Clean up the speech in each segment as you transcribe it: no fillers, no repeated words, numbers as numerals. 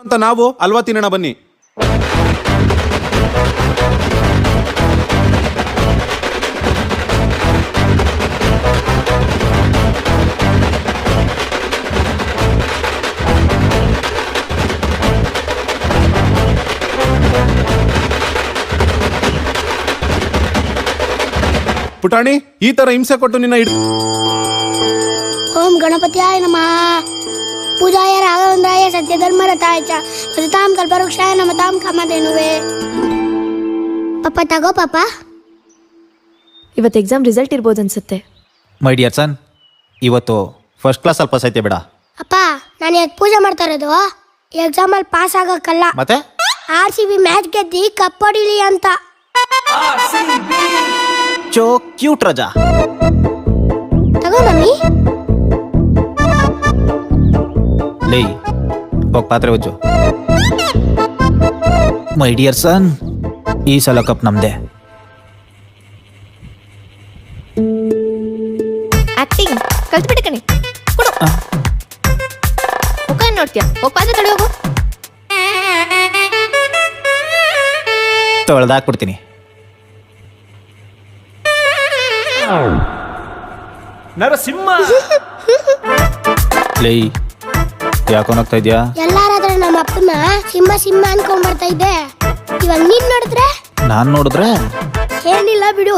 ಅಂತ ನಾವು ಅಲ್ವಾ ತಿನ್ನೋಣ ಬನ್ನಿ. ಪುಟಾಣಿ, ಈ ತರ ಹಿಂಸೆ ಕೊಟ್ಟು ನಿನ್ನ ಓಂ ಗಣಪತಿಯಾಯ ನಮಃ. ಪೂಜಾಯ ರಾಘವೇಂದ್ರಾಯ ಸತ್ಯಧರ್ಮರತಾಯ ಚ ಸತಾಂ ಕಲ್ಪವೃಕ್ಷಾಯ ನಮತಾಂ ಕಾಮಧೇನುವೆ. ಪಪ್ಪ ತಗೋ ಪಾಪ. ಇವತ್ತು ಎಕ್ಸಾಮ್ ರಿಸಲ್ಟ್ ಇರ್ಬೋದು ಅನ್ಸುತ್ತೆ. ಮೈ ಡಿಯರ್ ಸನ್, ಇವತ್ತು ಫಸ್ಟ್ ಕ್ಲಾಸ್ ಸ್ವಲ್ಪ ಸೈತೆ ಬೇಡ. ಅಪ್ಪ, ನಾನು ಇವತ್ತು ಪೂಜೆ ಮಾಡ್ತಾ ಇರೋದು ಎಕ್ಸಾಮಲ್ಲಿ ಪಾಸ್ ಆಗಕ್ಕಲ್ಲ, ಮತ್ತೆ RCB ಮ್ಯಾಚ್ ಗೆದ್ದಿ ಕಪ್ ಹೊಡಿಲಿ ಅಂತ. ಚೋ ಕ್ಯೂಟ್ ರಜಾ. ತಗೋ ಮಮ್ಮಿ. ಲೇ, ಹೋಗ್ ಪಾತ್ರೆ ಹೊಚ್ಚು. ಮೈ ಡಿಯರ್ ಸನ್, ಈ ಸಲ ಕಪ್ ನಮ್ದೆ. ಆಕ್ಟಿಂಗ್ ಕಲ್ತ್ಬಿಟ್ಟೆ ಕಣೆ. ಕೊಡು ಮುಖ ನೋಡ್ತೀಯ. ಹೋಗ್ ಪಾತ್ರೆ ತಡೆ ಹೋಗು. ತೊಳೆದಾಕ್ಬಿಡ್ತೀನಿ. ನರಸಿಂಹ. ಲೇ, ಯಾಕೋನಾಗ್ತಾ ಇದ್ಯಾ? ಎಲ್ಲಾರಾದ್ರೆ ನಮ್ಮ ಅಪ್ಪನ ಸಿಂಹ ಸಿಂಹ ಅನ್ಕೊಂಡ್ ಬರ್ತಾ ಇದ್ದೆ. ಇವಾಗ ನೀನ್ ನೋಡಿದ್ರೆ ನಾನ್ ನೋಡಿದ್ರೆ ಏನಿಲ್ಲ ಬಿಡು.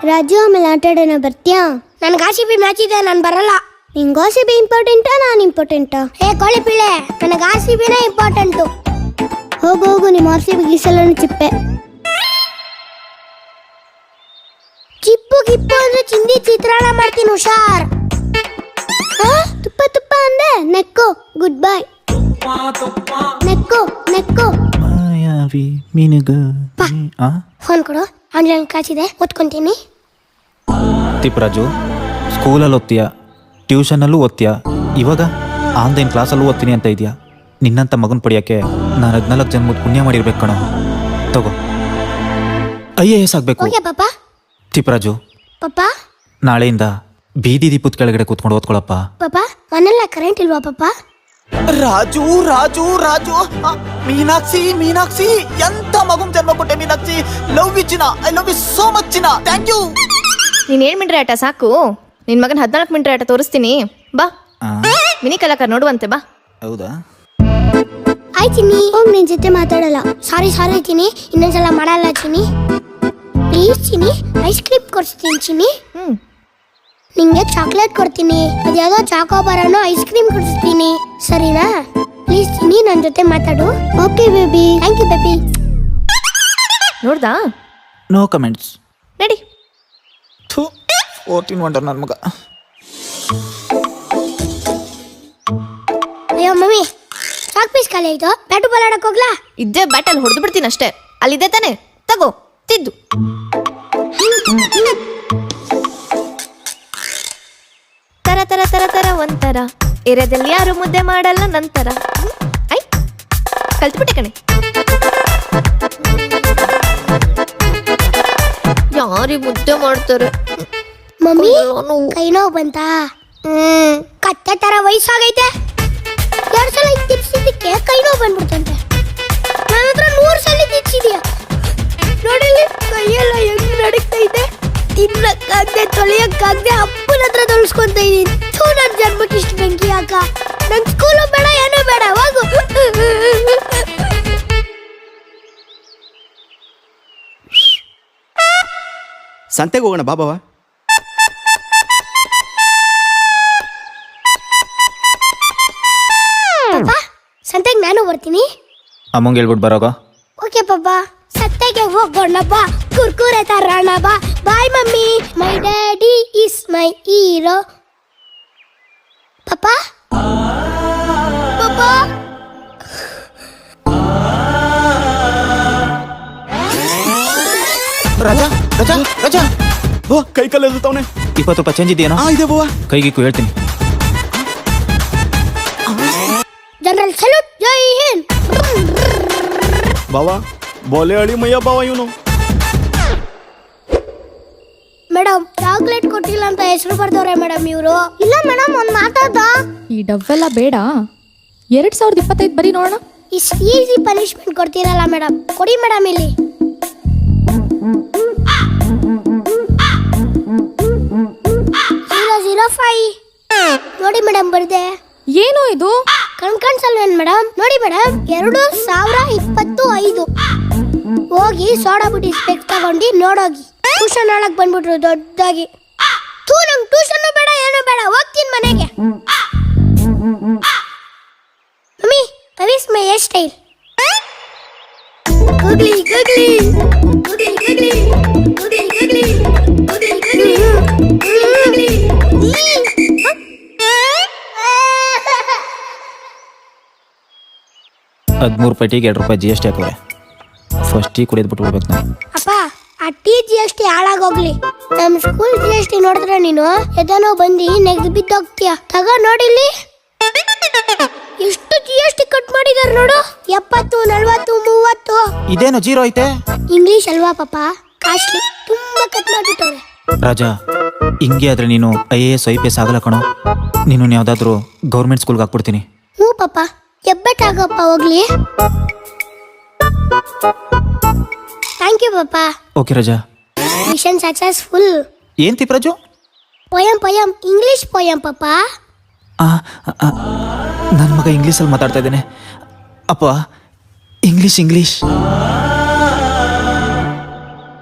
ರಾಜು, ಆಮೇಲೆ ಆಟ ಆಡೋಣ ಬರ್ತೀಯಾ? ನನ್ಗೆ RCB ಮ್ಯಾಚ್ ಇದೆ, ನಾನು ಬರಲ್ಲ. ನಿಂಗೆ RCB ಇಂಪಾರ್ಟೆಂಟಾ ನಾನು ಇಂಪಾರ್ಟೆಂಟಾ? ಏ ಕೋಳಿ ಪಿಳ್ಳೆ, ನನಗೆ RCBನೇ ಇಂಪಾರ್ಟೆಂಟು. ಹೋಗು ಹೋಗು, ನಿಮ್ಮ RCB ಗೀಸಲನ್ನು ಚಿಪ್ಪೆ. ಚಿಪ್ಪು ಗಿಪ್ಪು ಅಂದ್ರೆ ಚಿಂದಿ ಚಿತ್ರಾನ್ನ ಮಾಡ್ತೀನಿ, ಹುಷಾರ್. ತುಪ್ಪ ತುಪ್ಪ ಅಂದೆ ನೆಕ್ಕು. Good bye. ನೆಕ್ಕು ನೆಕ್ಕು. ಮಾಯಾವಿ ಮಿನುಗ. ಫೋನ್ ಕೊಡು, ಆನ್ಲೈನ್ ಕ್ಲಾಸ್ ಇದೆ, ಓದ್ಕೊಂತೀನಿ. ತಿಪ್ಪರಾಜು, ಸ್ಕೂಲಲ್ಲಿ ಓದ್ತೀಯ, ಟ್ಯೂಷನಲ್ಲೂ ಓದ್ತೀಯ, ಇವಾಗ ಆನ್ಲೈನ್ ಕ್ಲಾಸಲ್ಲೂ ಓದ್ತೀನಿ ಅಂತ ಇದೆಯಾ? ನಿನ್ನಂಥ ಮಗನ ಪಡೆಯೋಕ್ಕೆ ನಾನು 14 ಜನ್ಮದ ಪುಣ್ಯ ಮಾಡಿರ್ಬೇಕು ಕಣೋ. ತಗೋ, IAS ಆಗಬೇಕು. ಓಕೆ ಪಾಪ. ತಿಪ್ಪರಾಜು, ಪಾಪ ನಾಳೆಯಿಂದ ಬೀದಿ ದೀಪದ ಕೆಳಗಡೆ ಕೂತ್ಕೊಂಡು ಓದ್ಕೊಳಪ್ಪ. ಪಾಪ ಮನೆಲ್ಲ ಕರೆಂಟ್ ಇಲ್ವಾ ಪಾಪ? ರಾಜು ರಾಜು ರಾಜು, ಮೀನಾಕ್ಷಿ ಮೀನಾಕ್ಷಿ, ಎಂತ ಮಗುನ್ ಜನ್ಮ ಕೊಟ್ಟೆ ಮೀನಾಕ್ಷಿ. ಲವ್ ಯು ಚಿನ್ನ, I love you so much ಚಿನ್ನ, ಥ್ಯಾಂಕ್ ಯು. ನೀನ್ 7 ಮಿಂಟ್ರಿ ಆಟ ಸಾಕು. ನಿನ್ ಮಗನ 14 ಮಿಂಟ್ರಿ ಆಟ ತೋರಿಸ್ತೀನಿ ಬಾ. ಮಿನಿ ಕಲಾಕಾರ ನೋಡುವಂತೆ ಬಾ. ಹೌದಾ? ಆಯ್ತು ಚಿನ್ನಿ, ಹೋಗಿ ನಿನ್ ಜೊತೆ ಮಾತಾಡಲ್ಲ. ಸಾರಿ ಚಿನ್ನಿ, ಇನ್ನೊಂದ್ಸಲ ಮಾಡಲ್ಲ ಚಿನ್ನಿ. ಪ್ಲೀಸ್ ಚಿನ್ನಿ, ಐಸ್ ಕ್ರೀಮ್ ಕೊಡ್ಸ್ತೀನಿ ಚಿನ್ನಿ. ನಿಂಗೆ ಚಾಕ್ಲೇಟ್ ಕೊಡ್ತೀನಿ, ಅದ್ಯಾವುದೋ ಚಾಕೋಬಾರನೋ ಐಸ್ ಕ್ರೀಮ್ ಕೊಡಿಸ್ತೀನಿ, ಸರಿನಾ? ಪ್ಲೀಸ್ ಚಿನ್ನಿ, ನನ್ನ ಜೊತೆ ಮಾತಾಡು. Okay baby. Thank you baby. ನೋಡ್ದಾ? No comments. ನಡಿ. 14 ವಂಡರ್ ನನ್ನ ಮಗ. ಅಯ್ಯೋ ಮಮ್ಮಿ, ಚಾಕ್ ಪೀಸ್ ಖಾಲಿ ಆಯ್ತು, ಬ್ಯಾಟು ಬಾಲ್ ಆಡಕ್ ಹೋಗ್ಲಾ? ಇದ್ದೇ ಬ್ಯಾಟಲ್ ಹೊಡೆದು ಬಿಡ್ತೀನಿ ಅಷ್ಟೇ. ಅಲ್ಲಿದೆ ತಾನೆ, ತಗೋ ತಿದ್ದು. ತರ ತರ ತರ ತರ ಒಂಥರ ಏರಿಯಾದಲ್ಲಿ ಯಾರು ಮುದ್ದೆ ಮಾಡಲ್ಲ ನಂತರ. ಐ ಕಲ್ತ್ಬಿಟ್ಟೆ ಕಣೆ. ಯಾರಿಗೆ ಮುದ್ದೆ ಮಾಡ್ತಾರೆ? ಮಮ್ಮಿ, ಕೈ ನೋವು ಬಂತಾ? ಕತ್ತೆ ತರ ವಯಸ್ಸಾಗೈತೆ. 2 ಸಲ ತಿರ್ಸಿದ್ದಕ್ಕೆ ಕೈ ನೋವು ಬಂದ್ಬಿಡ್ತಂತೆ. ನನ್ನ ಹತ್ರ 100 ಸಲ ತಿರ್ಸಿದ್ಯಾ ನೋಡಿಲಿ, ಕೈಯೆಲ್ಲ ಹೆಂಗ್ ನಡಕ್ತೈತೆ. ತಿನ್ನಕ್ಕಾಗ್ದೆ ತೊಳೆಯಕ್ಕಾಗ್ದೆ ಅಪ್ಪನ ಹತ್ರ ತೊಳಸ್ಕೊಂತ ಇದೀನಿ. ನನ್ನ ಜನ್ಮಕ್ಕೆ ಇಷ್ಟು ಬೆಂಕಿ ಯಾಕ? ನಂಗೆ ಸ್ಕೂಲು ಬೇಡ, ಏನೂ ಬೇಡ, ಹೋಗು. ಸಂತೆಗೆ ಹೋಗೋಣ ಬಾಬಾವ. ಪಾಪ, ಸಂತೆಗೆ ನಾನು ಬರ್ತೀನಿ. ಅಮ್ಮಂಗೆ ಹೇಳ್ಬಿಟ್ಟು ಬರೋಗ. ಓಕೆ ಪಾಪ, ಸಂತೆಗೆ ಹೋಗೋಣ ಬಾ, ಕುರ್ಕುರೆ ತರೋಣ ಬಾ. Bye mummy, my daddy is my hero. ಪಾಪ ಪಾಪ, ರಾಜಾ ರಾಜಾ ರಾಜಾ, ಓ ಕೈ ಕಾಲು ಎಲ್ತವನೆ. 20 ರೂಪಾಯಿ ಚೇಂಜ್ ಇದೆಯೇನೋ? ಇದೆ ಬಾವ. ಕೈಗಿಕ್ಕು ಹೇಳ್ತೀನಿ. ಜನರಲ್ ಸಲ್ಯೂಟ್, ಜೈ ಹಿಂದ್. ಬಾವ ಬೋಲೆ ಅಳಿ ಮಯ್ಯ ಬಾವ ಇವನು. ಮೇಡಮ್ ಚಾಕ್ಲೇಟ್ ಕೊಟ್ಟಿಲ್ಲ ಅಂತ ಹೆಸರು ಬರ್ದವ್ರೆ ಮೇಡಮ್ ಇವರು. ಇಲ್ಲ ಮೇಡಮ್ ಒಂದ್ ಮಾತಾಡ್ದ. ಈ ಡವ್ವೆಲ್ಲ ಬೇಡ. 2025 ಬರೀ ನೋಡೋಣ. ಇಷ್ಟು ಈಸಿ ಪನಿಷ್ಮೆಂಟ್ ಕೊಡ್ತೀರಲ್ಲ ಮೇಡಮ್, ಕೊಡಿ ಮೇಡಮ್ ಇಲ್ಲಿ. 005 ನೋಡಿ ಮೇಡಮ್ ಬರ್ದೆ. ಏನು ಇದು? ಕಣ್ಸಲ್ವೇನ್ ಮೇಡಮ್? ನೋಡಿ ಮೇಡಮ್ 2025. ಹೋಗಿ ಸೋಡಾ ಬುಡ್ಡಿ ಸ್ಪೆಕ್ಸ್ ತಗೊಂಡು ನೋಡೋಗಿ. ಟ್ಯೂಷನ್ ಒಳಗ್ ಬಂದ್ಬಿಟ್ರು ದೊಡ್ಡದಾಗಿ. ತೂ ನಂಗೆ ಟ್ಯೂಷನ್ ಬೇಡ ಏನು ಬೇಡ, ಹೋಗ್ತೀನಿ ಮನೆಗೆ. ಮಮ್ಮಿ ಪವಿಸ್ my hairstyle. Googly googly googly googly googly googly googly googly googly. 13 ಪೆಟ್ಟಿಗೆ 2 ರೂಪಾಯಿ GST ಹಾಕುವೆ. ಫಸ್ಟ್ ಟೀ ಕುಡಿಯೋದು ಬಿಟ್ಟು ಬಿಡ್ಬೇಕು ನಾನು. ಅಪ್ಪ ಆ GST ಹಾಳಾಗೋಗ್ಲಿ. ನಮ್ಮ ಸ್ಕೂಲ್ GST ನೋಡಿದ್ರೆ ನೀನು ಎದನೋ ಬಂದು ನೆಗ್ದು ಬಿದ್ದೋಗ್ತೀಯ. ತಗ ನೋಡಿಲ್ಲಿ ಎಷ್ಟು GST ಕಟ್ ಮಾಡಿದಾರೆ ನೋಡು. 70, 40, 30. ಇದೇನು ಜೀರೋ ಐತೆ? ಇಂಗ್ಲಿಷ್ ಅಲ್ವಾ ಪಾಪ, ಕಾಸ್ಟ್ಲಿ, ತುಂಬಾ ಕಟ್ ಮಾಡಿಟ್ಟವ್ರೆ. ರಾಜಾ, ಹಿಂಗೆ ಆದ್ರೆ ನೀನು IAS IPS ಆಗಲ್ಲ ಕಣೋ. ನೀನು ಯಾವ್ದಾದ್ರು ಗೌರ್ಮೆಂಟ್ ಸ್ಕೂಲ್ಗೆ ಹಾಕ್ಬಿಡ್ತೀನಿ. ಹ್ಞೂ ಪಾಪ, ಎಬ್ಬೆಟ್ಟಾಗಪ್ಪ ಹೋಗ್ಲಿ. ಥ್ಯಾಂಕ್ ಯು ಪಾಪ. ಓಕೆ ರಾಜಾ. Mission successful. ಏನ್ ತಿಪ್ರಾಜು? ಪೊಯಂ ಇಂಗ್ಲಿಷ್ ಪೊಯಂ ಪಾಪ. ನನ್ನ ಮಗ ಇಂಗ್ಲೀಷಲ್ಲಿ ಮಾತಾಡ್ತಾ ಇದ್ದೇನೆ ಅಪ್ಪ. English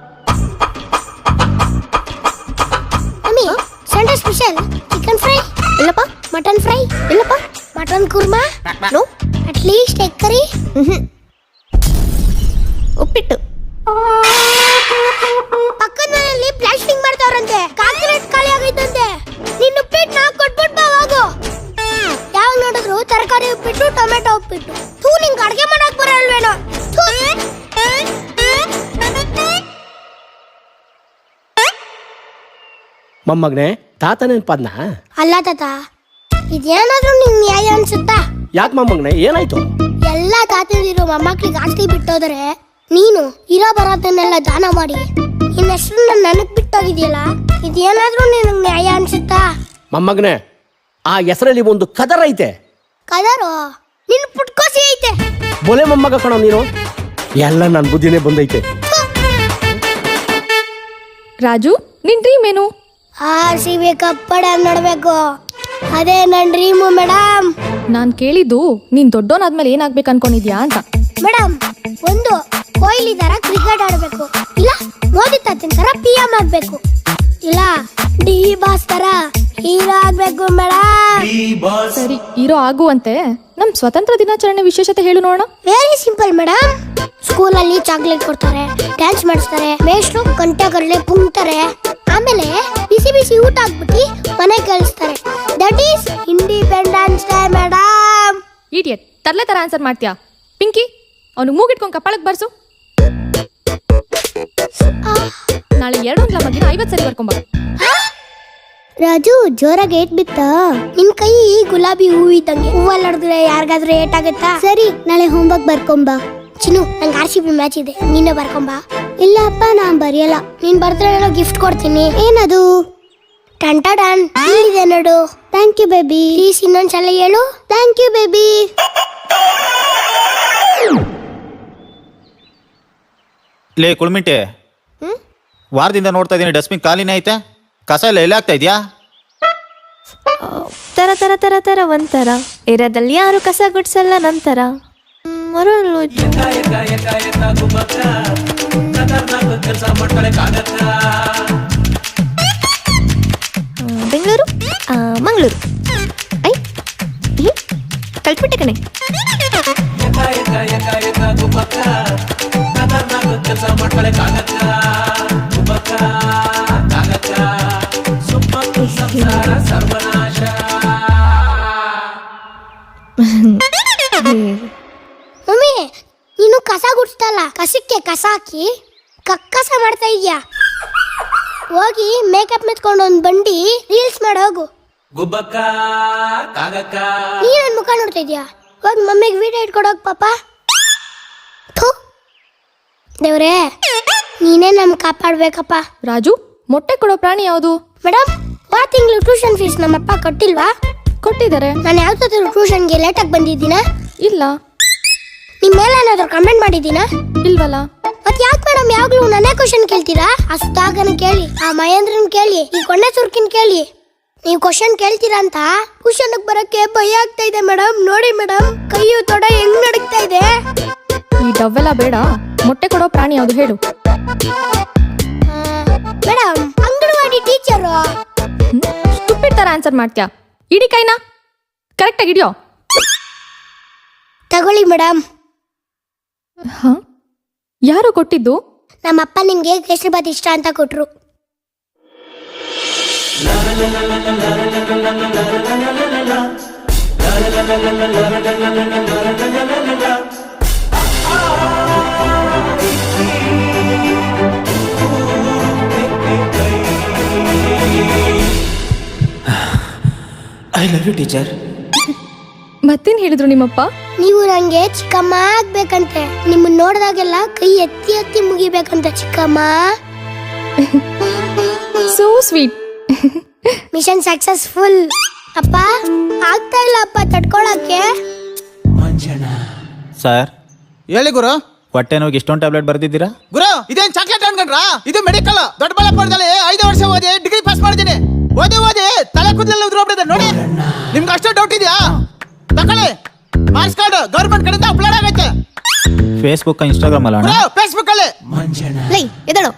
mummy Sunday special chicken fry ಇಲ್ಲಪ್ಪ. ಮಟನ್ ಫ್ರೈ ಇಲ್ಲಪ್ಪ. Mutton kurma no. At least egg curry. ಉಪ್ಪಿಟ್ಟು. ಪಕ್ಕದ ಮನೆಯಲ್ಲಿ ಪ್ಲಾಸ್ಟಿಂಗ್ ಮಾಡ್ತಾವ್ರಂತೆ. ಕಾಕ್ರೆಟ್ ಖಾಲಿ ಆಗೈತಂತೆ. ನಿನ್ನ ಉಪ್ಪಿಟ್ಟು ನಾ ಕೊಟ್ಬಿಟ್ಟು ಬಾ ಹೋಗು. ಯಾವಾಗ ನೋಡಿದ್ರು ತರಕಾರಿ ಉಪ್ಪಿಟ್ಟು, ಟೊಮೆಟೊ ಉಪ್ಪಿಟ್ಟು. ತೂ ನಿಂಗೆ ಅಡ್ಗೆ ಮಾಡಕ್ ಬರಲ್ವೇನೋ? ಥೂ. ಮೊಮ್ಮಗನೇ, ತಾತ ನೆನ್ಪಾದ್ನ? ಅಲ್ಲ ತಾತ, ಇದೇನಾದ್ರೂ ನಿಂಗೆ ನ್ಯಾಯ ಅನ್ಸುತ್ತಾ? ಯಾಕೆ ಮೊಮ್ಮಗನೇ, ಏನಾಯ್ತು? ಎಲ್ಲ ತಾತಂದಿರು ಮೊಮ್ಮಕ್ಳಿಗೆ ಆಸ್ತಿ ಬಿಟ್ಟೋದ್ರೆ ನೀನು ಇರೋ ಬರೋದನ್ನೆಲ್ಲ ದಾನ ಮಾಡಿ ನಿನ್ನ ಹೆಸರನ್ನ ನನಗ್ ಬಿಟ್ಟೋಗಿದ್ಯಲ್ಲ, ಇದೇನಾದ್ರೂ ನಿನಗೆ ನ್ಯಾಯ ಅನ್ಸುತ್ತಾ? ಮೊಮ್ಮಗನೇ, ಆ ಹೆಸರಲ್ಲಿ ಒಂದು ಕದರ ಐತೆ. ಕದರು ನಿನ್ ಪುಟ್ಕೋಸಿ ಐತೆ. ಬೊಲೆ ಮೊಮ್ಮಗ ಕಣೋ ನೀನು. ಎಲ್ಲ ನನ್ನ ಬುದ್ಧಿನೇ ಬಂದೈತೆ. ರಾಜು, ನಿನ್ ಡ್ರೀಮ್ ಏನು? RCB ಕಪ್ಪಡ ನೋಡ್ಬೇಕು, ಅದೇ ನನ್ನ ಡ್ರೀಮು ಮೇಡಮ್. ನಾನ್ ಕೇಳಿದ್ದು ನೀನ್ ದೊಡ್ಡೋನಾದ್ಮೇಲೆ ಏನಾಗ್ಬೇಕು ಅನ್ಕೊಂಡಿದ್ಯಾ ಅಂತ. ಮೇಡಮ್, ಒಂದು ಕೊಹ್ಲಿ ತರ ಕ್ರಿಕೆಟ್ ಆಡ್ಬೇಕು, ಇಲ್ಲ ಮೋದಿ ತಾತನ್ ತರ PM ಆಗ್ಬೇಕು, ಇಲ್ಲ ಡಿ ಬಾಸ್ ತರ ಹೀರೋ ಆಗ್ಬೇಕು ಮೇಡಮ್. ಸರಿ, ಹೀರೋ ಆಗುವಂತೆ ನಮ್ ಸ್ವತಂತ್ರ ದಿನಾಚರಣೆ ವಿಶೇಷತೆ ಹೇಳು ನೋಡೋಣ. Very simple madam. ಸ್ಕೂಲಲ್ಲಿ ಚಾಕ್ಲೇಟ್ ಕೊಡ್ತಾರೆ, ಡ್ಯಾನ್ಸ್ ಮಾಡಿಸ್ತಾರೆ, ಮೇಷ್ಟ್ರು ಗಂಟೆ ಕಡಲೆ ಪುಂಗ್ತಾರೆ, ಆಮೇಲೆ ಬಿಸಿ ಬಿಸಿ ಊಟ ಹಾಕ್ಬಿಟ್ಟು ಮನೆ ಕಳಿಸ್ತಾರೆ. That is Independence Day madam. Idiot, ತರ್ಲೆ ತರ ಆನ್ಸರ್ ಮಾಡ್ತೀಯಾ? ಪಿಂಕಿ, ಅವನು ಮೂಗಿಟ್ಕೊಂಡ್ ಕಪಾಳಕ್ ಬರ್ಸು. ನಾಳೆ 2 ಅಂಗ್ಲ ಮಗಿನ 50 ಸರಿ ಬರ್ಕೊಂಬ. ರಾಜು, ಜೋರಾಗಿ ಏಟ್ ಬಿತ್ತ? ನಿನ್ ಕೈ ಗುಲಾಬಿ ಹೂ ಇದ್ದಂಗೆ. ಹೂವಲ್ಲಿ ಹೊಡೆದ್ರೆ ಯಾರಿಗಾದ್ರೂ ಏಟ್ ಆಗತ್ತಾ? ಸರಿ, ನಾಳೆ ಹೋಮ್ವರ್ಕ್ ಬರ್ಕೊಂಬ. ಚಿನ್ನು, ನಂಗೆ RCB ಮ್ಯಾಚ್ ಇದೆ, ನೀನೇ ಬರ್ಕೊಂಬ. ಇಲ್ಲ ಅಪ್ಪ, ನಾನ್ ಬರೆಯಲ್ಲ. ನೀನ್ ಬರ್ದ್ರೆ ಏನೋ ಗಿಫ್ಟ್ ಕೊಡ್ತೀನಿ. ಏನದು? ಟಂಟಡನ್, ಇಲ್ಲಿದೆ ನೋಡು. Thank you baby. ಪ್ಲೀಸ್ ಇನ್ನೊಂದ್ಸಲ ಹೇಳು. Thank you baby. ಲೇ ಕುಳ್ಮಿಂಟೆ, ವಾರದಿಂದ ನೋಡ್ತಾ ಇದ್ದೀನಿ ಡಸ್ಟ್ಬಿನ್ ಖಾಲಿನೇ ಐತೆ. ಕಸ ಎಲ್ಲ ಎಲ್ಲಿ ಆಗ್ತಾ ಇದೆಯಾ? ತರ ತರ ತರ ತರ ಒಂಥರ ಇರದಲ್ಲಿ ಯಾರು ಕಸ ಗುಡ್ಸಲ್ಲ ನಂತರ. ಮರಳು ಬೆಂಗಳೂರು, ಮಂಗಳೂರು. ಐ ಕಲ್ತ್ಬಿಟ್ಟೆ ಕಣೆ. ಮಮ್ಮಿ, ನೀನು ಕಸ ಗುಡ್ಸ್ತಲ್ಲ, ಕಸಕ್ಕೆ ಕಸ ಹಾಕಿ ಕಕ್ಕಸ ಮಾಡ್ತಾ ಇದೀಯಾ. ಹೋಗಿ ಮೇಕಪ್ ಮೆತ್ಕೊಂಡು ಒಂದ್ ಬಂಡಿ ರೀಲ್ಸ್ ಮಾಡೋಗು. ನೀ ನನ್ ಮುಖ ನೋಡ್ತಾ ಇದೀಯಾ? ಹೋಗಿ ಮಮ್ಮಿಗೆ ವಿಡಿಯೋ ಇಟ್ಕೊಡೋಗ್ ಪಾಪ. ಥು, ದೇವ್ರೇ, ನೀನೇ ನಮ್ ಕಾಪಾಡ್ಬೇಕಪ್ಪ. ರಾಜು, ಮೊಟ್ಟೆ ಕೊಡೋ ಪ್ರಾಣಿ ಯಾವುದು? ಮೇಡಮ್, ಹೋದ ತಿಂಗಳು ಟ್ಯೂಷನ್ ಫೀಸ್ ನಮ್ಮಪ್ಪ ಕಟ್ಟಿಲ್ವಾ? ಕೊಟ್ಟಿದ್ದಾರೆ. ನಾನು ಯಾವ್ದಾದ್ರು ಟ್ಯೂಷನ್ಗೆ ಲೇಟಾಗಿ ಬಂದಿದ್ದೀನಾ? ಇಲ್ಲ. ನಿಮ್ಮ ಮೇಲೆ ಏನಾದ್ರು ಕಮೆಂಟ್ ಮಾಡಿದ್ದೀನಾ? ಇಲ್ವಲ್ಲ. ಮತ್ ಯಾಕೆ ಮೇಡಮ್ ಯಾವಾಗ್ಲೂ ನನ್ನೇ ಕ್ವಶನ್ ಕೇಳ್ತೀರಾ? ಆ ಸುಧಾಕರ್ನ ಕೇಳಿ, ಆ ಮಹೇಂದ್ರನ್ ಕೇಳಿ, ಈ ಕೊಂಡೆ ಸುರ್ಕಿನ್ ಕೇಳಿ. ನೀವು ಕ್ವಶನ್ ಕೇಳ್ತೀರಾ ಅಂತ ಟ್ಯೂಷನ್ ಬರಕ್ಕೆ ಭಯ ಆಗ್ತಾ ಇದೆ ಮೇಡಮ್. ನೋಡಿ ಮೇಡಮ್, ಕೈಯು ತೊಡೆ ಹೆಂಗ್ ನಡುಗ್ತಾ ಇದೆ. ಈ ಡವ್ವೆಲ್ಲ ಬೇಡ. ಮೊಟ್ಟೆ ಕೊಡೋ ಪ್ರಾಣಿ ಯಾವುದು ಹೇಳು? Madam, anganwadi teacher. ಸ್ಟುಪಿಡ್ ತರ ಆನ್ಸರ್ ಮಾಡ್ತೀಯಾ? ಇಡಿ ಕೈನಾ ಕರೆಕ್ಟಾಗಿ ಹಿಡಿಯೋ. ತಗೊಳ್ಳಿ ಮೇಡಮ್. ಹ, ಯಾರು ಕೊಟ್ಟಿದ್ದು? ನಮ್ಮಪ್ಪ ನಿಮ್ಗೆ ಕೇಸರಿಬಾತ್ ಇಷ್ಟ ಅಂತ ಕೊಟ್ರು. I love you teacher. ಮತ್ತೇನ್ ಹೇಳಿದ್ರು ನಿಮ್ಮಪ್ಪ? ನೀವು ನಂಗೆ ಚಿಕ್ಕಮ್ಮ ಆಗ್ಬೇಕಂತೆ. ನಿಮ್ಮನ್ನ ನೋಡಿದಾಗೆಲ್ಲ ಕೈ ಎತ್ತಿ ಎತ್ತಿ ಮುಗಿಬೇಕಂತೆ ಚಿಕ್ಕಮ್ಮ. So sweet. Mission successful. ಅಪ್ಪ, ಆಗ್ತಾ ಇಲ್ಲ ಅಪ್ಪ ತಡ್ಕೊಳಕ್ಕೆ. ಸರ್, ಹೇಳಿ ಗುರು. ಹೊಟ್ಟೆ ನೋವಿಗೆ ಇಷ್ಟೊಂದು ಟ್ಯಾಬ್ಲೆಟ್ ಬರ್ದಿದ್ದೀರಾ? ಗುರು, ಇದೇನ್ ಚಾಕ್ಲೇಟ್ ಅನ್ಕೊಂಡ್ರಾ? ಇದು ಮೆಡಿಕಲ್. ದೊಡ್ಡಬಳ್ಳಾಪುರದಲ್ಲಿ 5 ವರ್ಷ ಓದಿ ಡಿಗ್ರಿ ಪಾಸ್ ಮಾಡಿದ್ದೀನಿ. ಓದಿ ತಲೆ ಕೂದಲೆಲ್ಲ ಉದ್ರೋಗ್ಬಿಟ್ಟಿದೆ ನೋಡಿ. ನಿಮ್ಗೆ ಅಷ್ಟೇ ಡೌಟ್ ಇದೆಯಾ? ತಕೊಳ್ಳಿ, ಮಾರ್ಕ್ಸ್ ಕಾರ್ಡ್ ಗೌರ್ಮೆಂಟ್ ಕಡೆಯಿಂದ ಅಪ್ಲೋಡ್ ಆಗೈತೆ. ಫೇಸ್ಬುಕ್ ಇನ್ಸ್ಟಾಗ್ರಾಮ್ ಅಲ್ಲ ಅಣ್ಣ? ಫೇಸ್ಬುಕ್ ಅಲ್ಲಿ. ಲೈ ಎದಳು.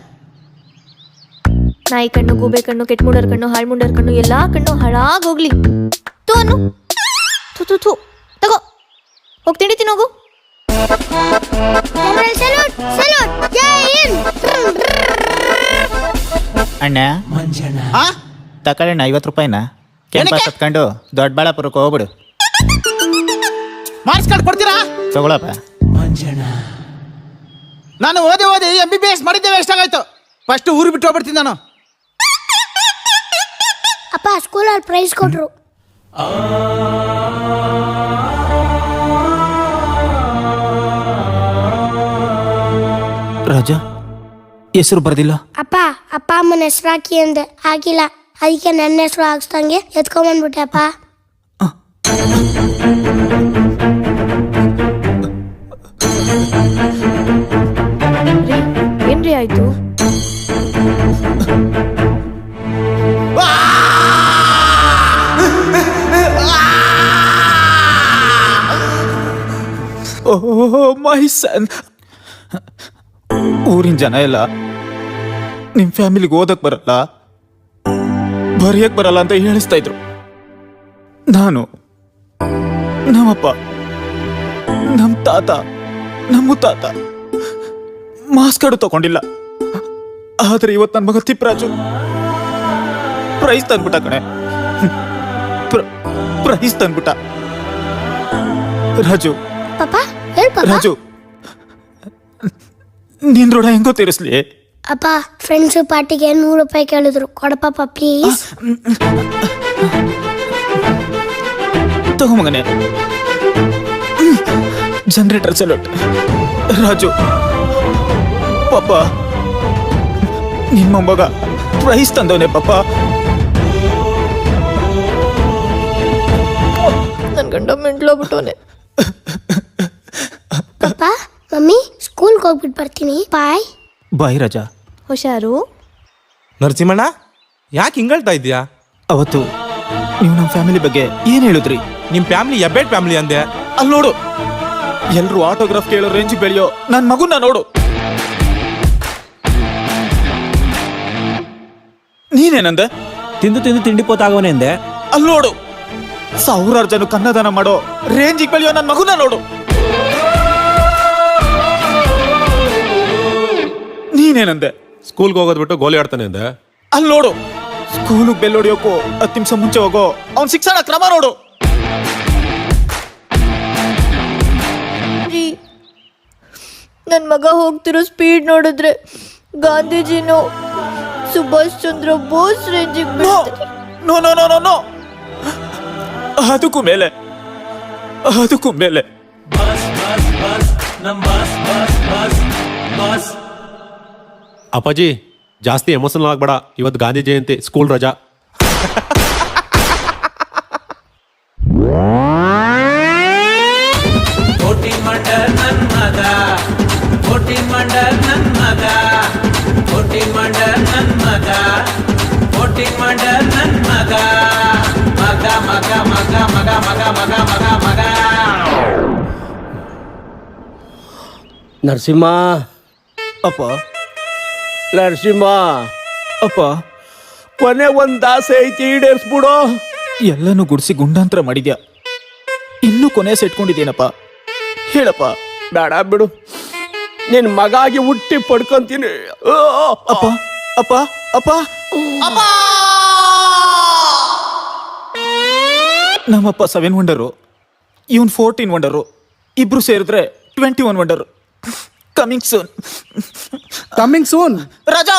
ನಾಯಿ ಕಣ್ಣು, ಗೂಬೆ ಕಣ್ಣು, ಕೆಟ್ಮುಂಡರ್ ಕಣ್ಣು, ಹಾಳ್ಮುಂಡರ್ ಕಣ್ಣು, ಎಲ್ಲಾ ಕಣ್ಣು ಹಾಳಾಗೋಗ್ಲಿ. ತೂ ಅನ್ನು ಥು ಥು ಥು. ತಗೋ, ಹೋಗಿ ತಿಂಡಿ ತಿನ್ನೋಗು. Salute salute. ಜೈ ಹಿಂದ್. ಅಣ್ಣ ಹಾ, ತಕೊಳ್ಳೋಣ 50 ರೂಪಾಯಿನ. ಕ್ಯಾಂಪಸ್ ಏನಕ್ಕೆ? ಹತ್ಕೊಂಡು ದೊಡ್ಡಬಳ್ಳಾಪುರಕ್ಕೆ ಹೋಗ್ಬಿಡು. ಮಾರ್ಕ್ಸ್ ಕಾರ್ಡ್ ಕೊಡ್ತೀರಾ? ತಗೊಳಪ್ಪ. ನಾನು ಓದಿ MBBS ಮಾಡಿದ್ದೇವೆ. ಎಷ್ಟಾಗಾಯ್ತು? ಫಸ್ಟ್ ಊರು ಬಿಟ್ಟು ಹೋಗ್ಬಿಡ್ತೀನಿ ನಾನು. ಅಪ್ಪ, ಸ್ಕೂಲಲ್ಲಿ ಪ್ರೈಸ್ ಕೊಟ್ರು. ರಾಜ, ಹೆಸರು ಬರ್ದಿಲ್ಲ. ಅಪ್ಪ, ಅಪ್ಪ ಅಮ್ಮನ ಹೆಸರು ಹಾಕಿ ಅಂದೆ, ಹಾಕಿಲ್ಲ. ಅದಕ್ಕೆ ನನ್ನ ಹೆಸರು ಹಾಕ್ಸ್ದಂಗೆ ಎತ್ಕೊಂಬಂದ್ಬಿಟ್ಟೆ ಅಪ್ಪ. ಏನ್ರಿ ಆಯ್ತು? ಓಹ್ ಮೈ ಸನ್. ಊರಿನ ಜನ ಎಲ್ಲ ನಿಮ್ಮ ಫ್ಯಾಮಿಲಿಗೆ ಓದಕ್ ಬರಲ್ಲ, ಬರೆಯಕ್ ಬರಲ್ಲ ಅಂತ ಹೇಳಿಸ್ತಾ ಇದ್ರು. ನಾನು, ನಮ್ಮಪ್ಪ, ನಮ್ಮ ತಾತ, ನಮ್ಮ ಮುತ್ತಾತ ಮಾರ್ಕ್ಸ್ ಕಾರ್ಡು ತಗೊಂಡಿಲ್ಲ. ಆದ್ರೆ ಇವತ್ತು ನನ್ನ ಮಗ ತಿಪ್ಪರಾಜು ಪ್ರೈಸ್ ತಂದ್ಬಿಟ್ಟ ಕಣೆ. ಪ್ರೈಸ್ ತಂದ್ಬಿಟ್ಟ. ರಾಜು, ಪಾಪ ಹೇಳ್ ಪಾಪ. ರಾಜು, ನಿನ್ ಋಣ ಹೆಂಗೋ ತೀರಿಸ್ಲಿ? ಅಪ್ಪ, ಫ್ರೆಂಡ್ಸ್ ಪಾರ್ಟಿಗೆ 100 ರೂಪಾಯಿ ಕೇಳಿದ್ರು. ಕೊಡಪ್ಪ ಪ್ಲೀಸ್. ತಗೋ ಮಗನೆ. Generator select. ರಾಜು ಪಾಪ, ನಿಮ್ಮ ಮಗ ಪ್ರೈಸ್ ತಂದವನೇ ಪಾಪ. ನನ್ ಗಂಡ ಮೆಂಟ್ಲೋಗ್ಬಿಟ್ಟವನೆ. ಪಾಪ, ಮಮ್ಮಿ ಸ್ಕೂಲ್ಗೆ ಹೋಗ್ಬಿಟ್ಟು ಬರ್ತೀನಿ. ಬಾಯ್. ಬಾಯ್ ರಾಜ. ಹುಷಾರು. ನರಸಿಂಹಣ್ಣ, ಯಾಕೆ ಹಿಂಗಳ್ತಾ ಇದೀಯಾ? ಅವತ್ತು ನೀವು ನಮ್ಮ ಫ್ಯಾಮಿಲಿ ಬಗ್ಗೆ ಏನ್ ಹೇಳಿದ್ರಿ? ನಿಮ್ ಫ್ಯಾಮಿಲಿ ಎಬ್ಬೆಟ್ ಫ್ಯಾಮಿಲಿ ಅಂದೆ. ಅಲ್ಲಿ ನೋಡು, ಎಲ್ರು ಆಟೋಗ್ರಾಫ್ ಕೇಳೋ ರೇಂಜ್ ಬೆಳೆಯೋ ನನ್ ಮಗುನ ನೋಡು. ನೀನೇನಂದೆ? ತಿಂದು ತಿಂದು ತಿಂಡಿ ಪೋತಾಗವನೆ ಅಂದೆ. ಅಲ್ಲಿ ನೋಡು, 1000 ಜನ ಕನ್ನದಾನ ಮಾಡೋ ರೇಂಜಿಗೆ ಬೆಳೆಯೋ ನನ್ನ ಮಗುನ ನೋಡು. ನೀನೇನಂದೆ? ಸ್ಕೂಲ್ಗೆ ಹೋಗೋದ್ ಬಿಟ್ಟು ಗೋಲಿ ಆಡ್ತಾನೆ ಅಂದೆ. ಅಲ್ಲಿ ನೋಡು, ಸ್ಕೂಲಿಗೆ ಬೆಲ್ ಹೊಡಿಯೋಕು 10 ನಿಮಿಷ ಮುಂಚೆ ಹೋಗೋ ಅವ್ನ ಶಿಕ್ಷಣ ಕ್ರಮ ನೋಡು. ನನ್ ಮಗ ಹೋಗ್ತಿರೋ ಸ್ಪೀಡ್ ನೋಡಿದ್ರೆ ಗಾಂಧೀಜಿನೋ ಸುಭಾಷ್ ಚಂದ್ರ ಬೋಸ್ ರೇಂಜಿಗೆ ಬೀಳ್ತಾರೆ. No no no no no, ಅದಕ್ಕೂ ಮೇಲೆ, ಅದಕ್ಕೂ ಮೇಲೆ. ಅಪ್ಪಾಜಿ, ಜಾಸ್ತಿ ಎಮೋಷನಲ್ ಆಗ್ಬೇಡ, ಇವತ್ತು ಗಾಂಧಿ ಜಯಂತಿ, ಸ್ಕೂಲ್ ರಜಾ. ನರಸಿಂಹ, ಅಪ್ಪ ನರಸಿಂಹ, ಅಪ್ಪ ಕೊನೆ ಒಂದ್ ಆಸೆ ಐತಿ, ಈಡೇರಿಸ್ಬಿಡು. ಎಲ್ಲನೂ ಗುಡಿಸಿ ಗುಂಡಾಂತರ ಮಾಡಿದ್ಯಾ, ಇನ್ನೂ ಕೊನೆ ಸೆಟ್ಕೊಂಡಿದ್ದೀನಪ್ಪ. ಹೇಳಪ್ಪ. ಬೇಡ ಬಿಡು, ನಿನ್ ಮಗಾಗಿ ಹುಟ್ಟಿ ಪಡ್ಕೊಂತೀನಿ. ಅಪ್ಪ ಅಪ್ಪ ಅಪ್ಪ ನಮ್ಮಪ್ಪ 7 ವಂಡರು, ಇವನ್ 14 ವಂಡರು, ಇಬ್ರು ಸೇರಿದ್ರೆ 21 wonder. Coming soon. Coming soon. ರಜಾ.